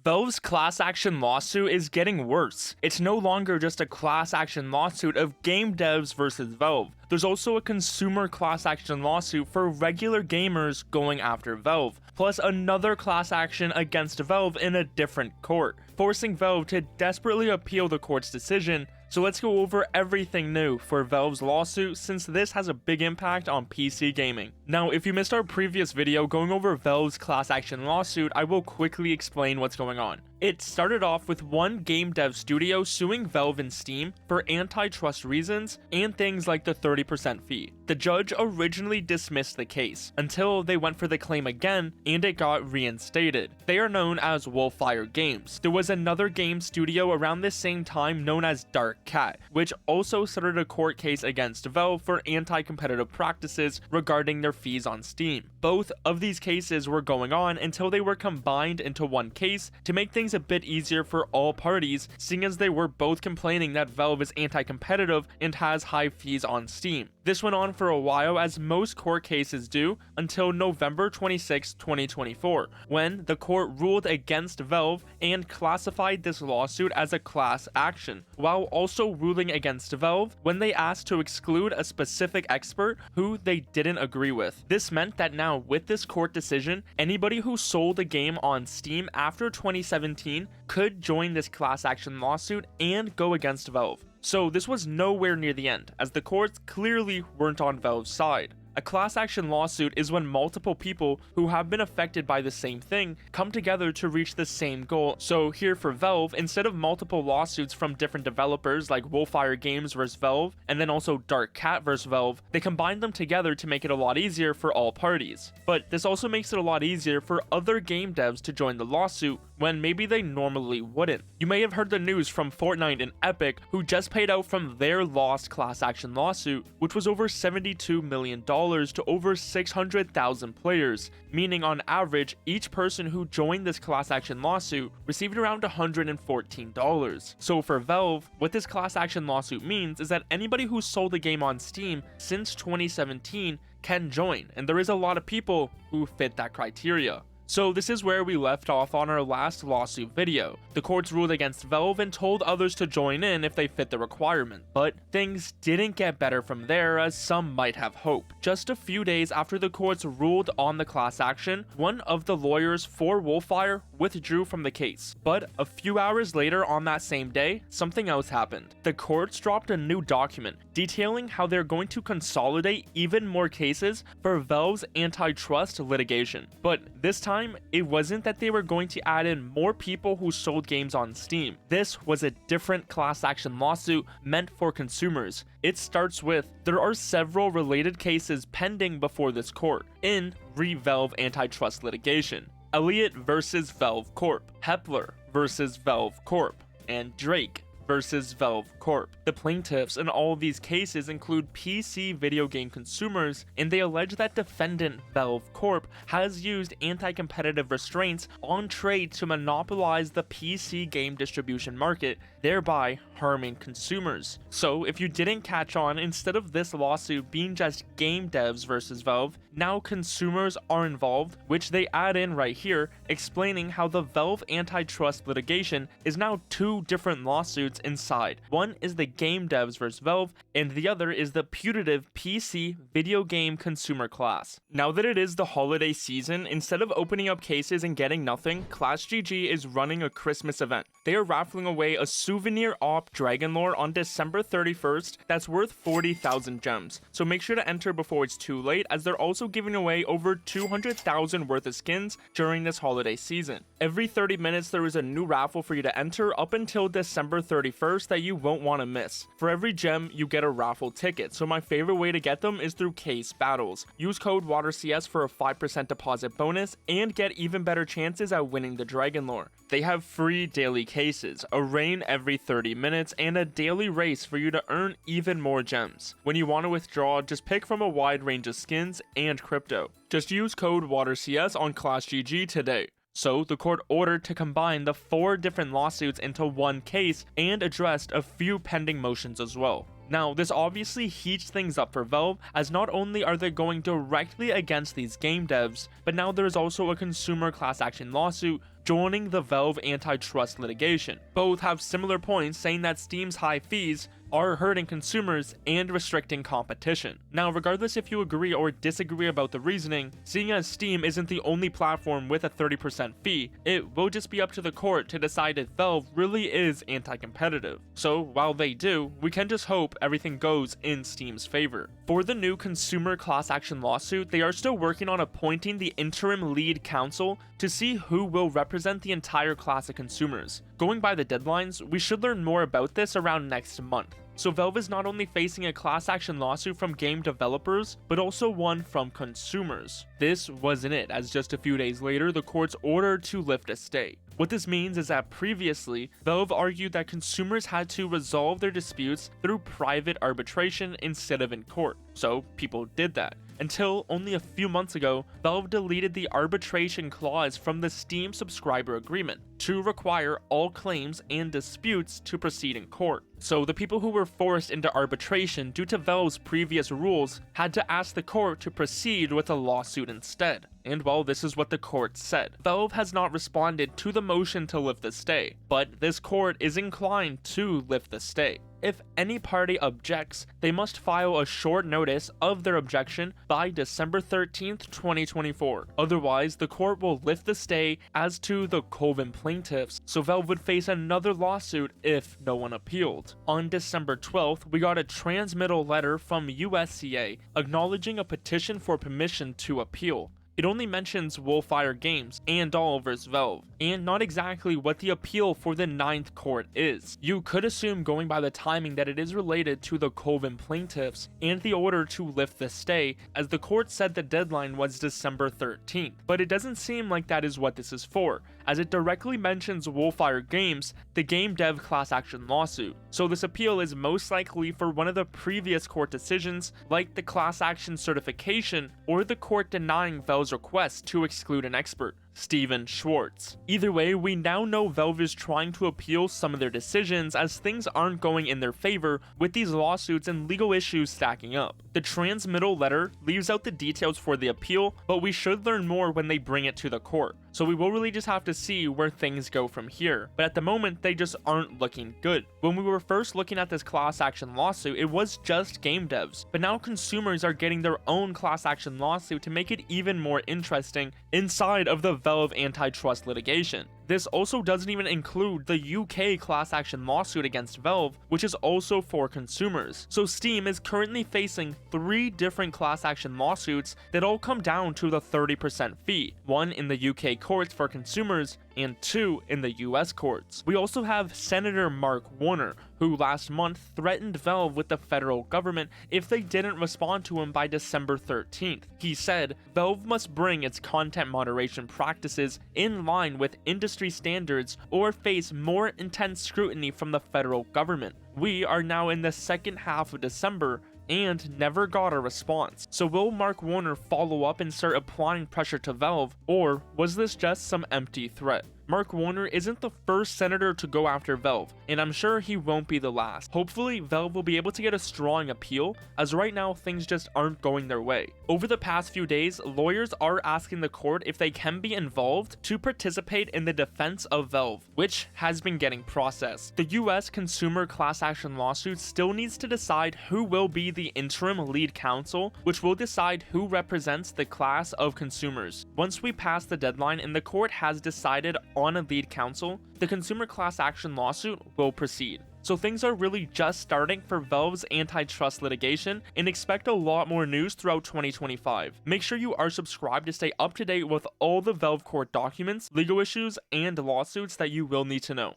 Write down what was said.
Valve's class action lawsuit is getting worse. It's no longer just a class action lawsuit of game devs versus Valve. There's also a consumer class action lawsuit for regular gamers going after Valve, plus another class action against Valve in a different court, forcing Valve to desperately appeal the court's decision. So let's go over everything new for Valve's lawsuit, since this has a big impact on PC gaming. Now, if you missed our previous video going over Valve's class action lawsuit, I will quickly explain what's going on. It started off with one game dev studio suing Valve and Steam for antitrust reasons and things like the 30% fee. The judge originally dismissed the case until they went for the claim again and it got reinstated. They are known as Wolfire Games. There was another game studio around this same time known as catt, which also started a court case against Valve for anti-competitive practices regarding their fees on Steam. Both of these cases were going on until they were combined into one case to make things a bit easier for all parties, seeing as they were both complaining that Valve is anti-competitive and has high fees on Steam. This went on for a while, as most court cases do, until November 26, 2024, when the court ruled against Valve and classified this lawsuit as a class action, while also ruling against Valve when they asked to exclude a specific expert who they didn't agree with. This meant that now, with this court decision, anybody who sold a game on Steam after 2017 could join this class action lawsuit and go against Valve. So this was nowhere near the end, as the courts clearly weren't on Valve's side. A class action lawsuit is when multiple people who have been affected by the same thing come together to reach the same goal. So here for Valve, instead of multiple lawsuits from different developers like Wolfire Games vs Valve and then also catt vs Valve, they combined them together to make it a lot easier for all parties. But this also makes it a lot easier for other game devs to join the lawsuit when maybe they normally wouldn't. You may have heard the news from Fortnite and Epic, who just paid out from their lost class action lawsuit, which was over $72 million to over 600,000 players, meaning on average, each person who joined this class action lawsuit received around $114. So for Valve, what this class action lawsuit means is that anybody who sold a game on Steam since 2017 can join, and there is a lot of people who fit that criteria. So this is where we left off on our last lawsuit video. The courts ruled against Valve and told others to join in if they fit the requirement, but things didn't get better from there, as some might have hoped. Just a few days after the courts ruled on the class action, one of the lawyers for Wolfire withdrew from the case. But a few hours later on that same day, something else happened. The courts dropped a new document detailing how they're going to consolidate even more cases for Valve's antitrust litigation. But this time, it wasn't that they were going to add in more people who sold games on Steam. This was a different class action lawsuit meant for consumers. It starts with, there are several related cases pending before this court in Valve antitrust litigation. Elliott versus Valve Corp, Hepler versus Valve Corp, and Drake versus Valve Corp. The plaintiffs in all of these cases include PC video game consumers, and they allege that defendant Valve Corp has used anti-competitive restraints on trade to monopolize the PC game distribution market, thereby harming consumers. So if you didn't catch on, instead of this lawsuit being just game devs versus Valve, now consumers are involved, which they add in right here, explaining how the Valve antitrust litigation is now two different lawsuits inside. One is the game devs vs Valve, and the other is the putative PC video game consumer class. Now that it is the holiday season, instead of opening up cases and getting nothing, ClashGG is running a Christmas event. They are raffling away a souvenir op dragon lore on December 31st that's worth 40,000 gems. So make sure to enter before it's too late, as they're also giving away over 200,000 worth of skins during this holiday season. Every 30 minutes there is a new raffle for you to enter up until December 31st that you won't want to miss. For every gem you get a raffle ticket, so my favorite way to get them is through case battles. Use code WaterCS for a 5% deposit bonus and get even better chances at winning the dragon lore. They have free daily cases, a rain every 30 minutes, and a daily race for you to earn even more gems. When you want to withdraw, just pick from a wide range of skins and crypto. Just use code WaterCS on ClashGG today. So the court ordered to combine the 4 different lawsuits into one case and addressed a few pending motions as well. Now, this obviously heats things up for Valve, as not only are they going directly against these game devs, but now there is also a consumer class action lawsuit joining the Valve antitrust litigation. Both have similar points, saying that Steam's high fees are hurting consumers and restricting competition. Now, regardless if you agree or disagree about the reasoning, seeing as Steam isn't the only platform with a 30% fee, it will just be up to the court to decide if Valve really is anti-competitive. So while they do, we can just hope everything goes in Steam's favor. For the new consumer class action lawsuit, they are still working on appointing the interim lead counsel to see who will represent the entire class of consumers. Going by the deadlines, we should learn more about this around next month. So Valve is not only facing a class action lawsuit from game developers, but also one from consumers. This wasn't it, as just a few days later, the courts ordered to lift a stay. What this means is that previously, Valve argued that consumers had to resolve their disputes through private arbitration instead of in court. So people did that. Until only a few months ago, Valve deleted the arbitration clause from the Steam subscriber agreement to require all claims and disputes to proceed in court. So the people who were forced into arbitration due to Valve's previous rules had to ask the court to proceed with a lawsuit instead. And well, this is what the court said. Valve has not responded to the motion to lift the stay, but this court is inclined to lift the stay. If any party objects, they must file a short notice of their objection by December 13th, 2024. Otherwise, the court will lift the stay as to the Colvin plaintiffs, so Valve would face another lawsuit if no one appealed. On December 12th, we got a transmittal letter from USCA acknowledging a petition for permission to appeal. It only mentions Wolfire Games and all vs Valve, and not exactly what the appeal for the 9th court is. You could assume, going by the timing, that it is related to the Colvin plaintiffs and the order to lift the stay, as the court said the deadline was December 13th. But it doesn't seem like that is what this is for, as it directly mentions Wolfire Games, the game dev class action lawsuit. So this appeal is most likely for one of the previous court decisions, like the class action certification or the court denying Valve's request to exclude an expert, Steven Schwartz. Either way, we now know Valve is trying to appeal some of their decisions, as things aren't going in their favor with these lawsuits and legal issues stacking up. The transmittal letter leaves out the details for the appeal, but we should learn more when they bring it to the court. So we will really just have to see where things go from here. But at the moment, they just aren't looking good. When we were first looking at this class action lawsuit, it was just game devs, but now consumers are getting their own class action lawsuit to make it even more interesting inside of the Valve antitrust litigation. This also doesn't even include the UK class action lawsuit against Valve, which is also for consumers. So Steam is currently facing 3 different class action lawsuits that all come down to the 30% fee, one in the UK courts for consumers and 2 in the US courts. We also have Senator Mark Warner, who last month threatened Valve with the federal government if they didn't respond to him by December 13th. He said Valve must bring its content moderation practices in line with industry standards or face more intense scrutiny from the federal government. We are now in the second half of December and never got a response. So will Mark Warner follow up and start applying pressure to Valve, or was this just some empty threat? Mark Warner isn't the first senator to go after Valve, and I'm sure he won't be the last. Hopefully, Valve will be able to get a strong appeal, as right now things just aren't going their way. Over the past few days, lawyers are asking the court if they can be involved to participate in the defense of Valve, which has been getting processed. The US consumer class action lawsuit still needs to decide who will be the interim lead counsel, which will decide who represents the class of consumers. Once we pass the deadline and the court has decided on a lead counsel, the consumer class action lawsuit will proceed. So things are really just starting for Valve's antitrust litigation, and expect a lot more news throughout 2025. Make sure you are subscribed to stay up to date with all the Valve court documents, legal issues, and lawsuits that you will need to know.